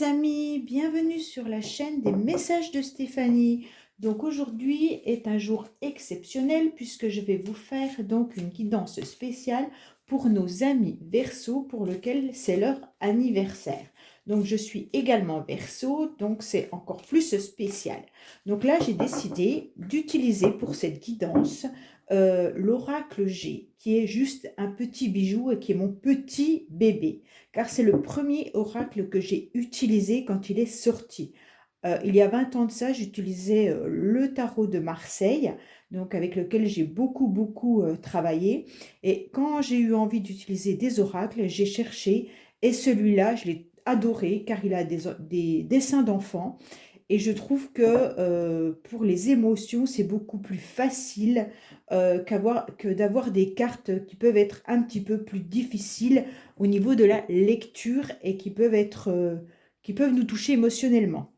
mes amis, bienvenue sur la chaîne des messages de Stéphanie. Donc aujourd'hui est un jour exceptionnel puisque je vais vous faire donc une guidance spéciale pour nos amis Verseau pour lequel c'est leur anniversaire. Donc je suis également Verseau, donc c'est encore plus spécial. Donc là j'ai décidé d'utiliser pour cette guidance l'oracle G, qui est juste un petit bijou et qui est mon petit bébé car c'est le premier oracle que j'ai utilisé quand il est sorti. Il y a 20 ans de ça, j'utilisais le tarot de Marseille, donc avec lequel j'ai beaucoup travaillé. Et quand j'ai eu envie d'utiliser des oracles, j'ai cherché et celui-là, je l'ai adoré car il a des dessins d'enfants. Et je trouve que pour les émotions, c'est beaucoup plus facile que d'avoir des cartes qui peuvent être un petit peu plus difficiles au niveau de la lecture et qui peuvent nous toucher émotionnellement.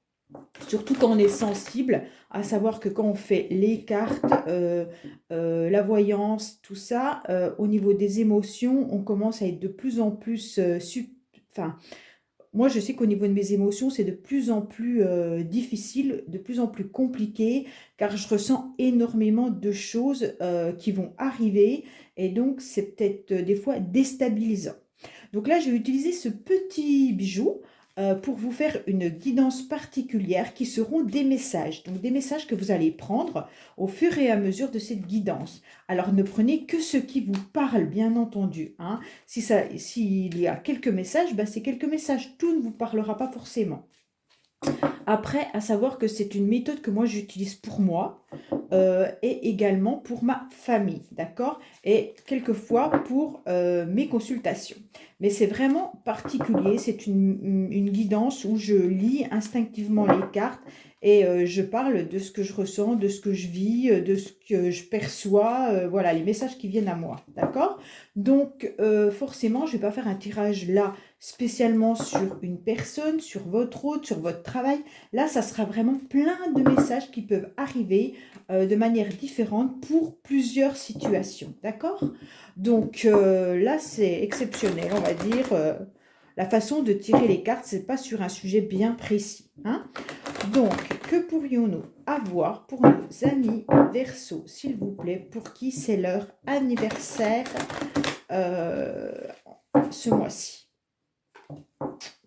Surtout quand on est sensible, à savoir que quand on fait les cartes, la voyance, tout ça, au niveau des émotions, on commence à être de plus en plus... enfin, moi, je sais qu'au niveau de mes émotions, c'est de plus en plus difficile, de plus en plus compliqué, car je ressens énormément de choses qui vont arriver, et donc c'est peut-être des fois déstabilisant. Donc là, j'ai utilisé ce petit bijou pour vous faire une guidance particulière qui seront des messages. Donc des messages que vous allez prendre au fur et à mesure de cette guidance. Alors ne prenez que ce qui vous parle, bien entendu, hein. S'il y a quelques messages, bah, c'est quelques messages. Tout ne vous parlera pas forcément. Après, à savoir que c'est une méthode que moi j'utilise pour moi et également pour ma famille, d'accord? Et quelquefois pour mes consultations. Mais c'est vraiment particulier, c'est une guidance où je lis instinctivement les cartes et je parle de ce que je ressens, de ce que je vis, de ce que je perçois, voilà, les messages qui viennent à moi, d'accord? Donc forcément, je ne vais pas faire un tirage là spécialement sur une personne, sur votre route, sur votre travail. Là, ça sera vraiment plein de messages qui peuvent arriver de manière différente pour plusieurs situations, d'accord? Donc là, c'est exceptionnel, on va dire. La façon de tirer les cartes, c'est pas sur un sujet bien précis, hein? Donc, que pourrions-nous avoir pour nos amis Verseau, s'il vous plaît, pour qui c'est leur anniversaire euh, ce mois-ci?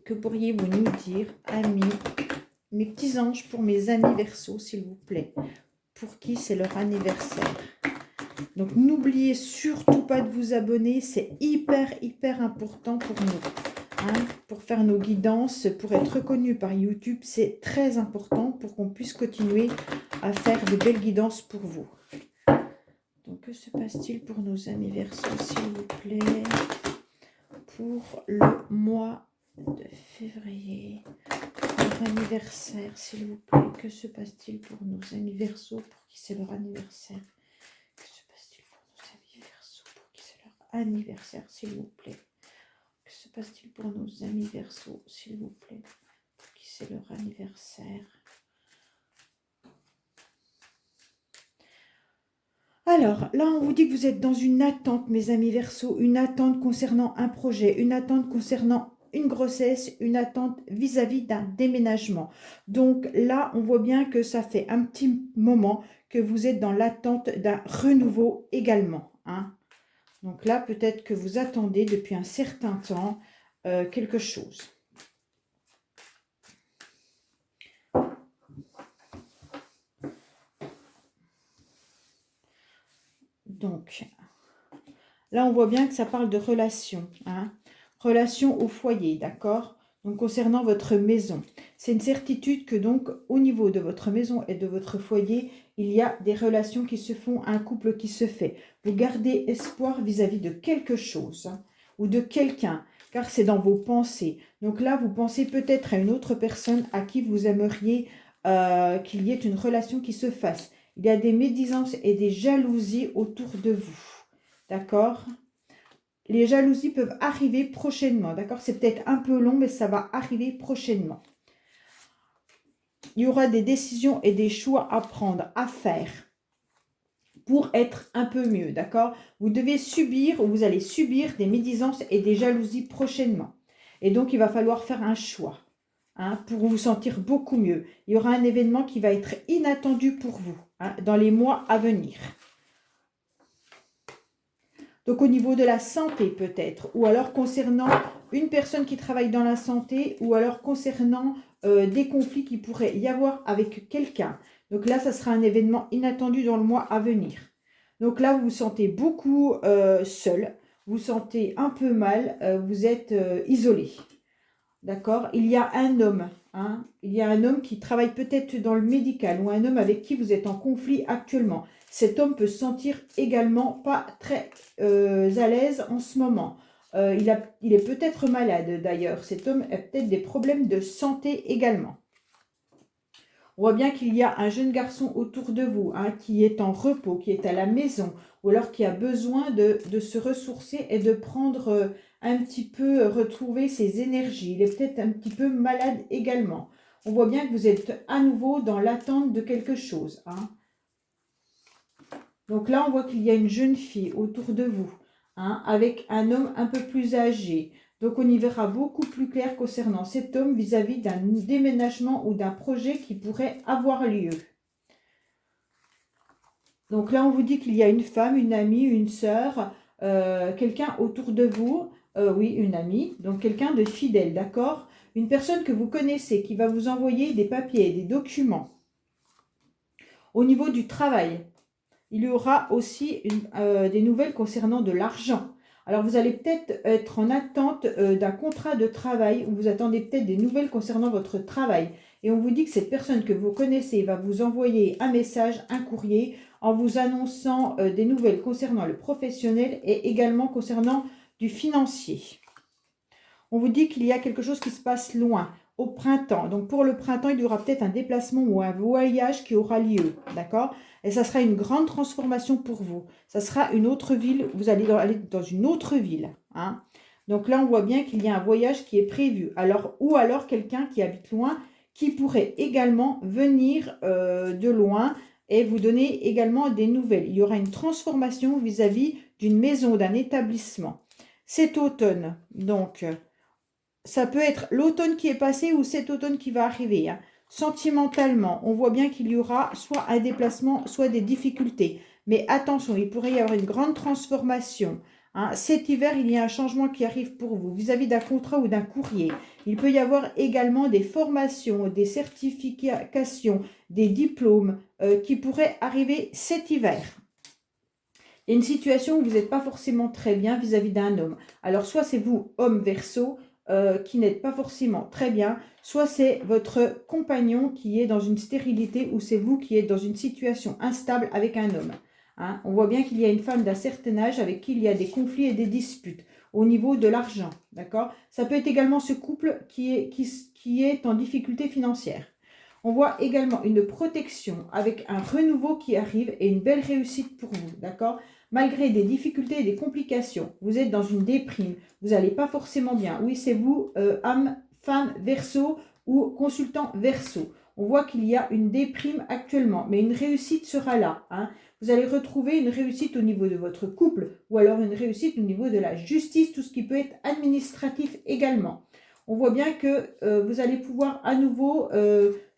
Que pourriez-vous nous dire, amis, mes petits anges, pour mes amis Verseau, s'il vous plaît, pour qui c'est leur anniversaire? Donc, n'oubliez surtout pas de vous abonner, c'est hyper important pour nous. Hein, pour faire nos guidances, pour être reconnu par YouTube, c'est très important pour qu'on puisse continuer à faire de belles guidances pour vous. Donc, que se passe-t-il pour nos amis Verseau, s'il vous plaît, pour le mois de février, leur anniversaire, s'il vous plaît. Que se passe-t-il pour nos amis Verseau, pour qui c'est leur anniversaire? Que se passe-t-il pour nos amis Verseau, pour qui c'est leur anniversaire, s'il vous plaît? Que se passe-t-il pour nos amis Verseau, s'il vous plaît, pour qui c'est leur anniversaire? Alors, là, on vous dit que vous êtes dans une attente, mes amis Verseau, une attente concernant un projet, une attente concernant une grossesse, une attente vis-à-vis d'un déménagement. Donc là, on voit bien que ça fait un petit moment que vous êtes dans l'attente d'un renouveau également, hein. Donc là, peut-être que vous attendez depuis un certain temps quelque chose. Donc, là, on voit bien que ça parle de relation, hein, relation au foyer, d'accord? Donc, concernant votre maison, c'est une certitude que donc, au niveau de votre maison et de votre foyer, il y a des relations qui se font, un couple qui se fait. Vous gardez espoir vis-à-vis de quelque chose, hein, ou de quelqu'un, car c'est dans vos pensées. Donc là, vous pensez peut-être à une autre personne à qui vous aimeriez qu'il y ait une relation qui se fasse. Il y a des médisances et des jalousies autour de vous. D'accord? Les jalousies peuvent arriver prochainement. D'accord? C'est peut-être un peu long, mais ça va arriver prochainement. Il y aura des décisions et des choix à prendre, à faire pour être un peu mieux. D'accord? Vous devez subir ou vous allez subir des médisances et des jalousies prochainement. Et donc, il va falloir faire un choix. hein, pour vous sentir beaucoup mieux. Il y aura un événement qui va être inattendu pour vous, hein, dans les mois à venir. Donc au niveau de la santé peut-être, ou alors concernant une personne qui travaille dans la santé, ou alors concernant des conflits qui pourraient y avoir avec quelqu'un. Donc là, ça sera un événement inattendu dans le mois à venir. Donc là, vous vous sentez beaucoup seul, vous vous sentez un peu mal, vous êtes isolé. D'accord? Il y a un homme, hein, il y a un homme qui travaille peut-être dans le médical, ou un homme avec qui vous êtes en conflit actuellement. Cet homme peut se sentir également pas très à l'aise en ce moment. Il est peut-être malade d'ailleurs. Cet homme a peut-être des problèmes de santé également. On voit bien qu'il y a un jeune garçon autour de vous, hein, qui est en repos, qui est à la maison, ou alors qui a besoin de se ressourcer et de prendre un petit peu, retrouver ses énergies. Il est peut-être un petit peu malade également. On voit bien que vous êtes à nouveau dans l'attente de quelque chose, hein. Donc là, on voit qu'il y a une jeune fille autour de vous, hein, avec un homme un peu plus âgé. Donc on y verra beaucoup plus clair concernant cet homme vis-à-vis d'un déménagement ou d'un projet qui pourrait avoir lieu. Donc là, on vous dit qu'il y a une femme, une amie, une sœur, quelqu'un autour de vous, oui, une amie, donc quelqu'un de fidèle, d'accord? Une personne que vous connaissez qui va vous envoyer des papiers, des documents. Au niveau du travail, il y aura aussi des nouvelles concernant de l'argent. Alors, vous allez peut-être être en attente d'un contrat de travail, ou vous attendez peut-être des nouvelles concernant votre travail. Et on vous dit que cette personne que vous connaissez va vous envoyer un message, un courrier, en vous annonçant des nouvelles concernant le professionnel et également concernant du financier. On vous dit qu'il y a quelque chose qui se passe loin, au printemps. Donc, pour le printemps, il y aura peut-être un déplacement ou un voyage qui aura lieu, d'accord? Et ça sera une grande transformation pour vous. Ça sera une autre ville, vous allez aller dans une autre ville, hein? Donc là, on voit bien qu'il y a un voyage qui est prévu. Alors, ou alors quelqu'un qui habite loin, qui pourrait également venir de loin et vous donner également des nouvelles. Il y aura une transformation vis-à-vis d'une maison, d'un établissement. Cet automne, donc, ça peut être l'automne qui est passé ou cet automne qui va arriver, hein. Sentimentalement, on voit bien qu'il y aura soit un déplacement, soit des difficultés. Mais attention, il pourrait y avoir une grande transformation, hein. Cet hiver, il y a un changement qui arrive pour vous vis-à-vis d'un contrat ou d'un courrier. Il peut y avoir également des formations, des certifications, des diplômes qui pourraient arriver cet hiver. Il y a une situation où vous n'êtes pas forcément très bien vis-à-vis d'un homme. Alors, soit c'est vous, homme Verseau, qui n'êtes pas forcément très bien, soit c'est votre compagnon qui est dans une stérilité ou c'est vous qui êtes dans une situation instable avec un homme, hein. On voit bien qu'il y a une femme d'un certain âge avec qui il y a des conflits et des disputes au niveau de l'argent, d'accord? Ça peut être également ce couple qui est en difficulté financière. On voit également une protection avec un renouveau qui arrive et une belle réussite pour vous, d'accord? Malgré des difficultés et des complications, vous êtes dans une déprime, vous n'allez pas forcément bien. Oui, c'est vous, âme, femme, Verseau ou consultant Verseau. On voit qu'il y a une déprime actuellement, mais une réussite sera là, hein. Vous allez retrouver une réussite au niveau de votre couple ou alors une réussite au niveau de la justice, tout ce qui peut être administratif également. On voit bien que vous allez pouvoir à nouveau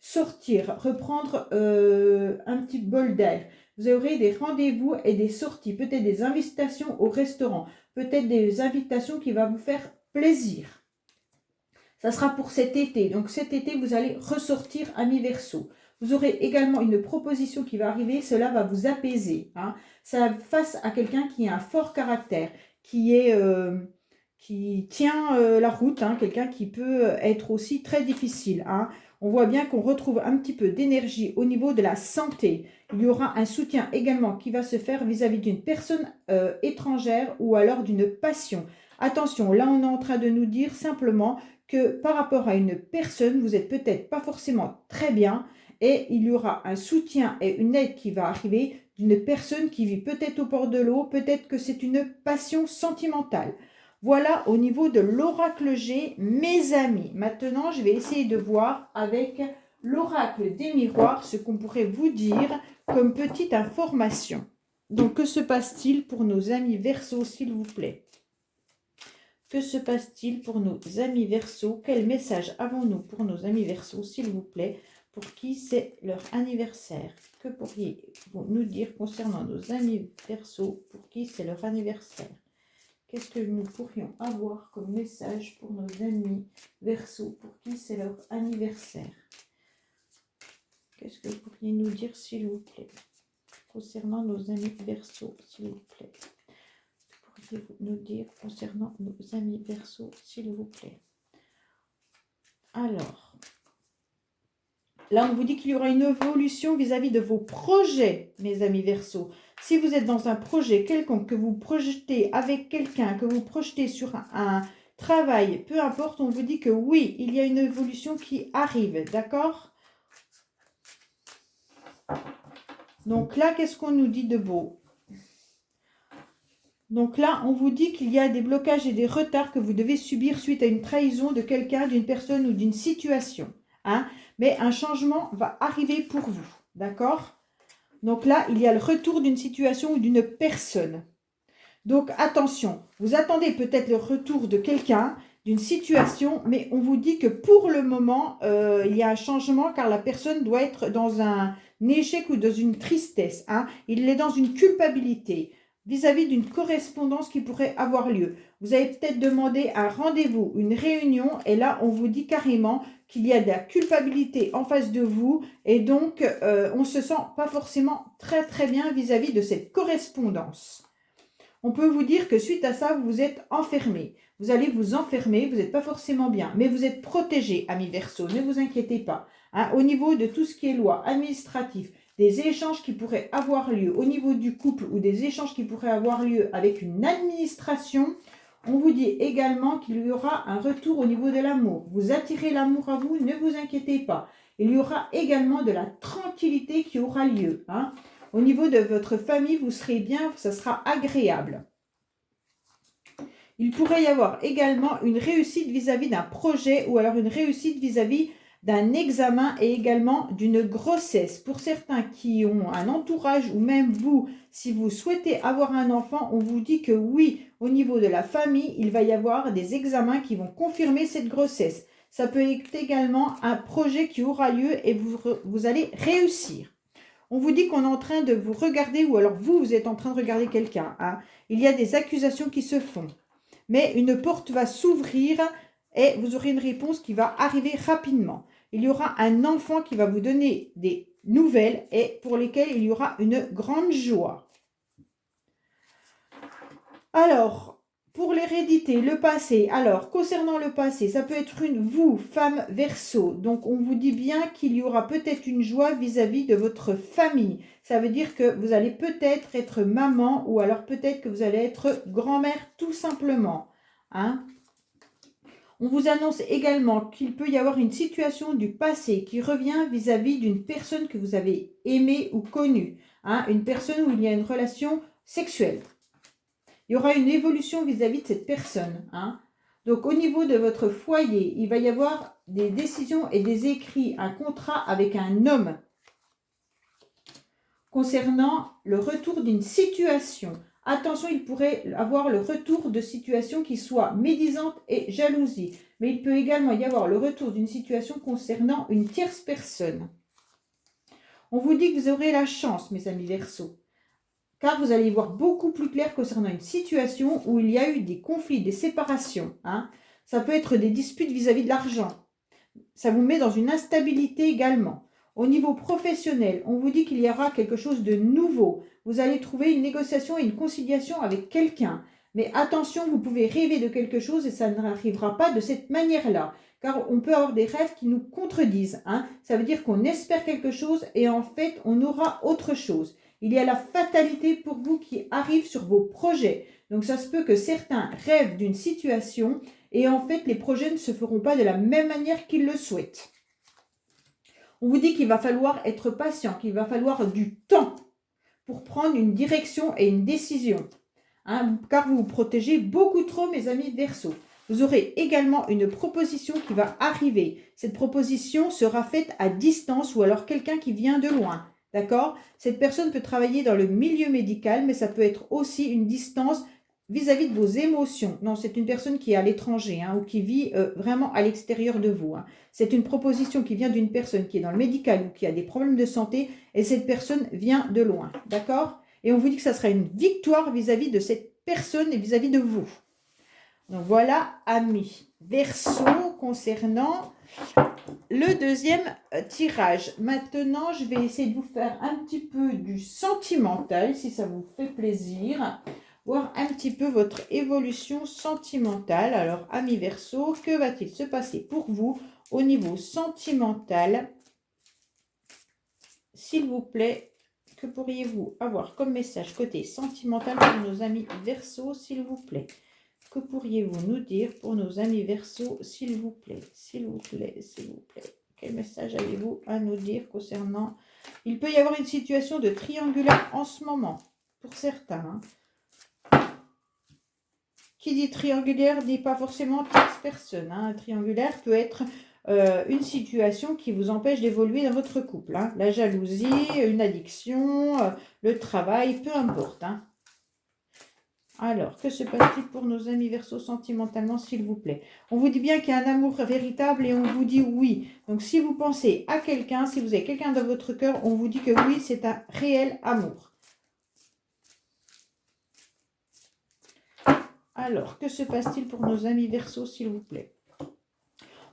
sortir, reprendre un petit bol d'air. Vous aurez des rendez-vous et des sorties, peut-être des invitations au restaurant, peut-être des invitations qui vont vous faire plaisir. Ça sera pour cet été. Donc cet été, vous allez ressortir amis Verseau. Vous aurez également une proposition qui va arriver, cela va vous apaiser, hein. Ça face à quelqu'un qui a un fort caractère, qui tient la route, hein, quelqu'un qui peut être aussi très difficile, hein. On voit bien qu'on retrouve un petit peu d'énergie au niveau de la santé. Il y aura un soutien également qui va se faire vis-à-vis d'une personne étrangère ou alors d'une passion. Attention, là on est en train de nous dire simplement que par rapport à une personne, vous n'êtes peut-être pas forcément très bien et il y aura un soutien et une aide qui va arriver d'une personne qui vit peut-être au bord de l'eau, peut-être que c'est une passion sentimentale. Voilà au niveau de l'oracle G, mes amis. Maintenant, je vais essayer de voir avec l'oracle des miroirs ce qu'on pourrait vous dire comme petite information. Donc, que se passe-t-il pour nos amis Verseau, s'il vous plaît? Que se passe-t-il pour nos amis Verseaux? Quel message avons-nous pour nos amis Verseaux, s'il vous plaît? Pour qui c'est leur anniversaire? Que pourriez-vous nous dire concernant nos amis Verseaux? Pour qui c'est leur anniversaire? Qu'est-ce que nous pourrions avoir comme message pour nos amis Verseaux? Pour qui c'est leur anniversaire? Qu'est-ce que vous pourriez nous dire, s'il vous plaît, concernant nos amis Verseaux, s'il vous plaît? Pourriez-vous nous dire concernant nos amis Verseaux, s'il vous plaît? Alors, là, on vous dit qu'il y aura une évolution vis-à-vis de vos projets, mes amis Verseaux. Si vous êtes dans un projet quelconque, que vous projetez avec quelqu'un, que vous projetez sur un travail, peu importe, on vous dit que oui, il y a une évolution qui arrive, d'accord? Donc là, qu'est-ce qu'on nous dit de beau? Donc là, on vous dit qu'il y a des blocages et des retards que vous devez subir suite à une trahison de quelqu'un, d'une personne ou d'une situation. Hein? Mais un changement va arriver pour vous, d'accord? Donc là, il y a le retour d'une situation ou d'une personne. Donc attention, vous attendez peut-être le retour de quelqu'un, d'une situation, mais on vous dit que pour le moment, il y a un changement car la personne doit être dans un échec ou dans une tristesse. Hein? Il est dans une culpabilité vis-à-vis d'une correspondance qui pourrait avoir lieu. Vous avez peut-être demandé un rendez-vous, une réunion, et là, on vous dit carrément qu'il y a de la culpabilité en face de vous, et donc, on ne se sent pas forcément très très bien vis-à-vis de cette correspondance. On peut vous dire que suite à ça, vous vous êtes enfermé. Vous allez vous enfermer, vous n'êtes pas forcément bien, mais vous êtes protégé, amis Verseaux, ne vous inquiétez pas. Hein, au niveau de tout ce qui est loi, administratif, des échanges qui pourraient avoir lieu au niveau du couple ou des échanges qui pourraient avoir lieu avec une administration, on vous dit également qu'il y aura un retour au niveau de l'amour. Vous attirez l'amour à vous, ne vous inquiétez pas. Il y aura également de la tranquillité qui aura lieu. Hein. Au niveau de votre famille, vous serez bien, ça sera agréable. Il pourrait y avoir également une réussite vis-à-vis d'un projet ou alors une réussite vis-à-vis d'un examen et également d'une grossesse. Pour certains qui ont un entourage ou même vous, si vous souhaitez avoir un enfant, on vous dit que oui, au niveau de la famille, il va y avoir des examens qui vont confirmer cette grossesse. Ça peut être également un projet qui aura lieu et vous allez réussir. On vous dit qu'on est en train de vous regarder ou alors vous êtes en train de regarder quelqu'un. Hein. Il y a des accusations qui se font. Mais une porte va s'ouvrir et vous aurez une réponse qui va arriver rapidement. Il y aura un enfant qui va vous donner des nouvelles et pour lesquelles il y aura une grande joie. Alors, pour l'hérédité, le passé. Alors, concernant le passé, ça peut être vous, femme Verseau. Donc, on vous dit bien qu'il y aura peut-être une joie vis-à-vis de votre famille. Ça veut dire que vous allez peut-être être maman ou alors peut-être que vous allez être grand-mère tout simplement. Hein? On vous annonce également qu'il peut y avoir une situation du passé qui revient vis-à-vis d'une personne que vous avez aimée ou connue. Hein? Une personne où il y a une relation sexuelle. Il y aura une évolution vis-à-vis de cette personne. Hein. Donc, au niveau de votre foyer, il va y avoir des décisions et des écrits, un contrat avec un homme concernant le retour d'une situation. Attention, il pourrait avoir le retour de situation qui soit médisante et jalousie. Mais il peut également y avoir le retour d'une situation concernant une tierce personne. On vous dit que vous aurez la chance, mes amis Verseaux. Car vous allez y voir beaucoup plus clair concernant une situation où il y a eu des conflits, des séparations. Hein. Ça peut être des disputes vis-à-vis de l'argent. Ça vous met dans une instabilité également. Au niveau professionnel, on vous dit qu'il y aura quelque chose de nouveau. Vous allez trouver une négociation et une conciliation avec quelqu'un. Mais attention, vous pouvez rêver de quelque chose et ça n'arrivera pas de cette manière-là. Car on peut avoir des rêves qui nous contredisent. Hein. Ça veut dire qu'on espère quelque chose et en fait, on aura autre chose. Il y a la fatalité pour vous qui arrive sur vos projets. Donc, ça se peut que certains rêvent d'une situation et en fait, les projets ne se feront pas de la même manière qu'ils le souhaitent. On vous dit qu'il va falloir être patient, qu'il va falloir du temps pour prendre une direction et une décision. Hein, car vous vous protégez beaucoup trop, mes amis Verseaux. Vous aurez également une proposition qui va arriver. Cette proposition sera faite à distance ou alors quelqu'un qui vient de loin. D'accord? Cette personne peut travailler dans le milieu médical, mais ça peut être aussi une distance vis-à-vis de vos émotions. Non, c'est une personne qui est à l'étranger hein, ou qui vit vraiment à l'extérieur de vous. Hein. C'est une proposition qui vient d'une personne qui est dans le médical ou qui a des problèmes de santé et cette personne vient de loin. D'accord? Et on vous dit que ça sera une victoire vis-à-vis de cette personne et vis-à-vis de vous. Donc voilà, amis. Verseau, concernant le deuxième tirage. Maintenant, je vais essayer de vous faire un petit peu du sentimental, si ça vous fait plaisir. Voir un petit peu votre évolution sentimentale. Alors, amis Verseau, que va-t-il se passer pour vous au niveau sentimental? S'il vous plaît, que pourriez-vous avoir comme message côté sentimental pour nos amis Verseau, s'il vous plaît? Que pourriez-vous nous dire pour nos amis Verseau, s'il vous plaît? S'il vous plaît, s'il vous plaît. Quel message avez-vous à nous dire concernant... Il peut y avoir une situation de triangulaire en ce moment, pour certains. Hein. Qui dit triangulaire dit pas forcément tierce personne. Hein. Un triangulaire peut être une situation qui vous empêche d'évoluer dans votre couple. Hein. La jalousie, une addiction, le travail, peu importe. Hein. Alors, que se passe-t-il pour nos amis Verseau sentimentalement, s'il vous plaît? On vous dit bien qu'il y a un amour véritable et on vous dit oui. Donc, si vous pensez à quelqu'un, si vous avez quelqu'un dans votre cœur, on vous dit que oui, c'est un réel amour. Alors, que se passe-t-il pour nos amis Verseau, s'il vous plaît?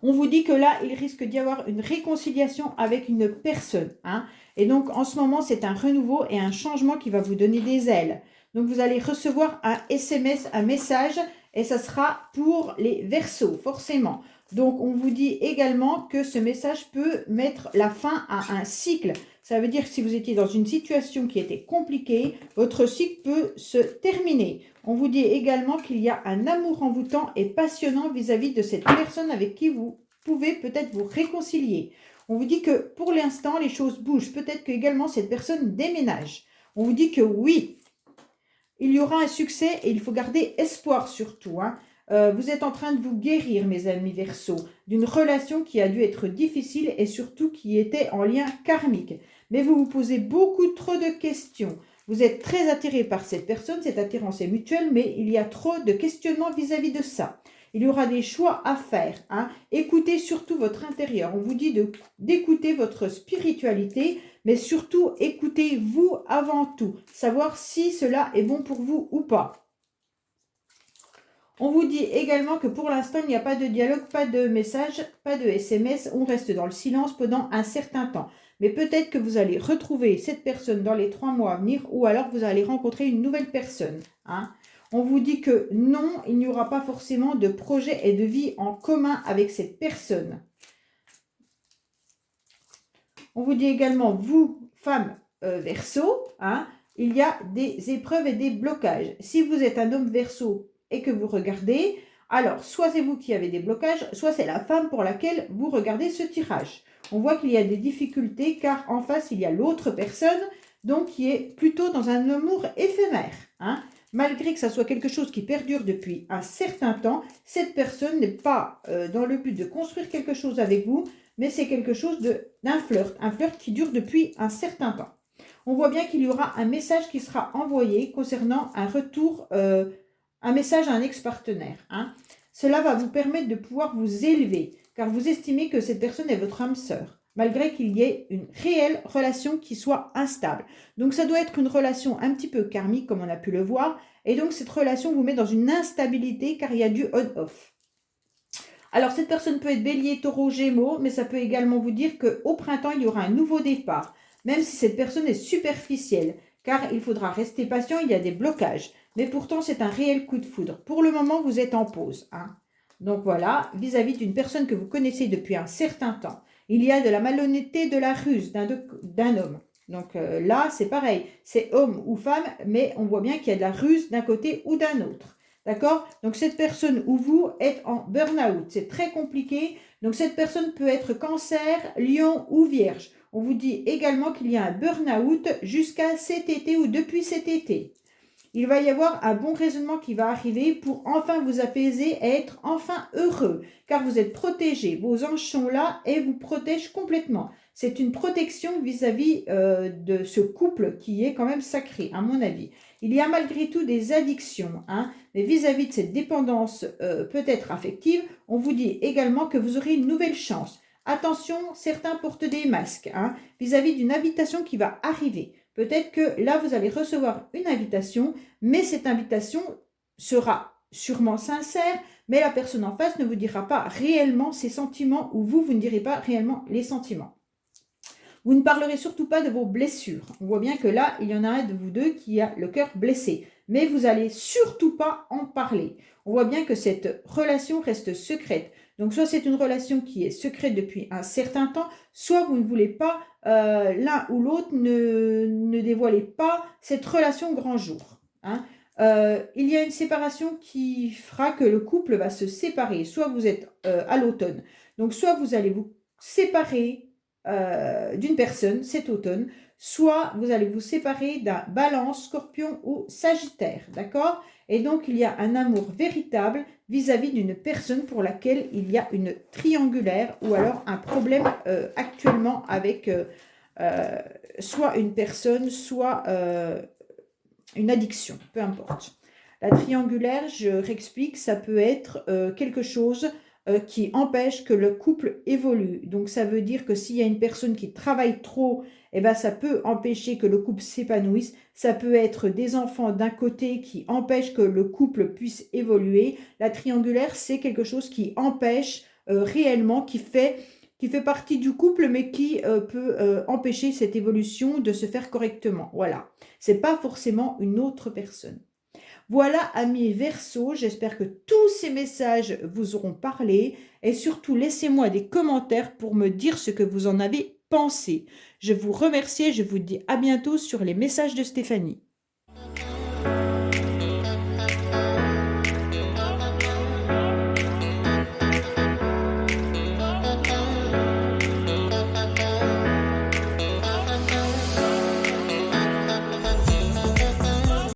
On vous dit que là, il risque d'y avoir une réconciliation avec une personne. Hein, et donc, en ce moment, c'est un renouveau et un changement qui va vous donner des ailes. Donc, vous allez recevoir un SMS, un message, et ça sera pour les Verseaux, forcément. Donc, on vous dit également que ce message peut mettre la fin à un cycle. Ça veut dire que si vous étiez dans une situation qui était compliquée, votre cycle peut se terminer. On vous dit également qu'il y a un amour envoûtant et passionnant vis-à-vis de cette personne avec qui vous pouvez peut-être vous réconcilier. On vous dit que pour l'instant, les choses bougent. Peut-être que également cette personne déménage. On vous dit que oui, il y aura un succès et il faut garder espoir surtout. Hein. Vous êtes en train de vous guérir, mes amis Verseau, d'une relation qui a dû être difficile et surtout qui était en lien karmique. Mais vous vous posez beaucoup trop de questions. Vous êtes très attiré par cette personne, cette attirance est mutuelle, mais il y a trop de questionnements vis-à-vis de ça. Il y aura des choix à faire. Hein. Écoutez surtout votre intérieur. On vous dit d'écouter votre spiritualité, mais surtout écoutez-vous avant tout. Savoir si cela est bon pour vous ou pas. On vous dit également que pour l'instant, il n'y a pas de dialogue, pas de message, pas de SMS. On reste dans le silence pendant un certain temps. Mais peut-être que vous allez retrouver cette personne dans les 3 mois à venir ou alors vous allez rencontrer une nouvelle personne. Hein. On vous dit que non, il n'y aura pas forcément de projet et de vie en commun avec cette personne. On vous dit également, vous, femmes Verseau, hein, il y a des épreuves et des blocages. Si vous êtes un homme Verseau et que vous regardez, alors soit c'est vous qui avez des blocages, soit c'est la femme pour laquelle vous regardez ce tirage. On voit qu'il y a des difficultés car en face, il y a l'autre personne, donc qui est plutôt dans un amour éphémère. Hein. Malgré que ça soit quelque chose qui perdure depuis un certain temps, cette personne n'est pas dans le but de construire quelque chose avec vous, mais c'est quelque chose d'un flirt, un flirt qui dure depuis un certain temps. On voit bien qu'il y aura un message qui sera envoyé concernant un retour, un message à un ex-partenaire. Hein. Cela va vous permettre de pouvoir vous élever, car vous estimez que cette personne est votre âme sœur, malgré qu'il y ait une réelle relation qui soit instable. Donc ça doit être une relation un petit peu karmique, comme on a pu le voir, et donc cette relation vous met dans une instabilité, car il y a du on-off. Alors, cette personne peut être bélier, taureau, gémeaux, mais ça peut également vous dire qu'au printemps, il y aura un nouveau départ, même si cette personne est superficielle, car il faudra rester patient, il y a des blocages. Mais pourtant, c'est un réel coup de foudre. Pour le moment, vous êtes en pause. Hein. Donc voilà, vis-à-vis d'une personne que vous connaissez depuis un certain temps, il y a de la malhonnêteté, de la ruse d'un homme. Donc là, c'est pareil, c'est homme ou femme, mais on voit bien qu'il y a de la ruse d'un côté ou d'un autre. D'accord? Donc, cette personne ou vous êtes en burn-out. C'est très compliqué. Donc, cette personne peut être cancer, lion ou vierge. On vous dit également qu'il y a un burn-out jusqu'à cet été ou depuis cet été. Il va y avoir un bon raisonnement qui va arriver pour enfin vous apaiser et être enfin heureux. Car vous êtes protégé. Vos anges sont là et vous protègent complètement. C'est une protection vis-à-vis de ce couple qui est quand même sacré, à mon avis. Il y a malgré tout des addictions, hein, mais vis-à-vis de cette dépendance peut-être affective, on vous dit également que vous aurez une nouvelle chance. Attention, certains portent des masques, hein, vis-à-vis d'une invitation qui va arriver. Peut-être que là, vous allez recevoir une invitation, mais cette invitation sera sûrement sincère, mais la personne en face ne vous dira pas réellement ses sentiments ou vous ne direz pas réellement les sentiments. Vous ne parlerez surtout pas de vos blessures. On voit bien que là, il y en a un de vous deux qui a le cœur blessé. Mais vous n'allez surtout pas en parler. On voit bien que cette relation reste secrète. Donc, soit c'est une relation qui est secrète depuis un certain temps, soit vous ne voulez pas, l'un ou l'autre, ne dévoilez pas cette relation au grand jour. Hein. Il y a une séparation qui fera que le couple va se séparer. Soit vous êtes à l'automne. Donc, soit vous allez vous séparer d'une personne cet automne, soit vous allez vous séparer d'un Balance, Scorpion ou Sagittaire, d'accord? Et donc, il y a un amour véritable vis-à-vis d'une personne pour laquelle il y a une triangulaire ou alors un problème actuellement avec soit une personne, soit une addiction, peu importe. La triangulaire, je réexplique, ça peut être quelque chose qui empêche que le couple évolue. Donc, ça veut dire que s'il y a une personne qui travaille trop, eh ben, ça peut empêcher que le couple s'épanouisse. Ça peut être des enfants d'un côté qui empêchent que le couple puisse évoluer. La triangulaire, c'est quelque chose qui empêche réellement, qui fait partie du couple, mais qui peut empêcher cette évolution de se faire correctement. Voilà. C'est pas forcément une autre personne. Voilà, amis Verseau, j'espère que tous ces messages vous auront parlé et surtout laissez-moi des commentaires pour me dire ce que vous en avez pensé. Je vous remercie et je vous dis à bientôt sur les messages de Stéphanie.